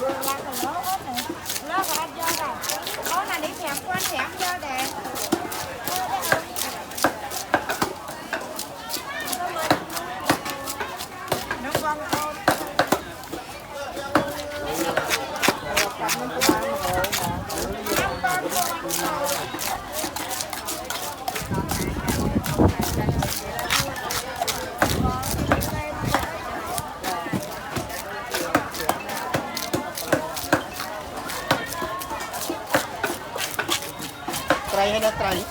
Nó còn ăn dơ rồi. Có là đi thèm của anh thèm dơ đẹp. Nó con ôm. Trai hay là trai?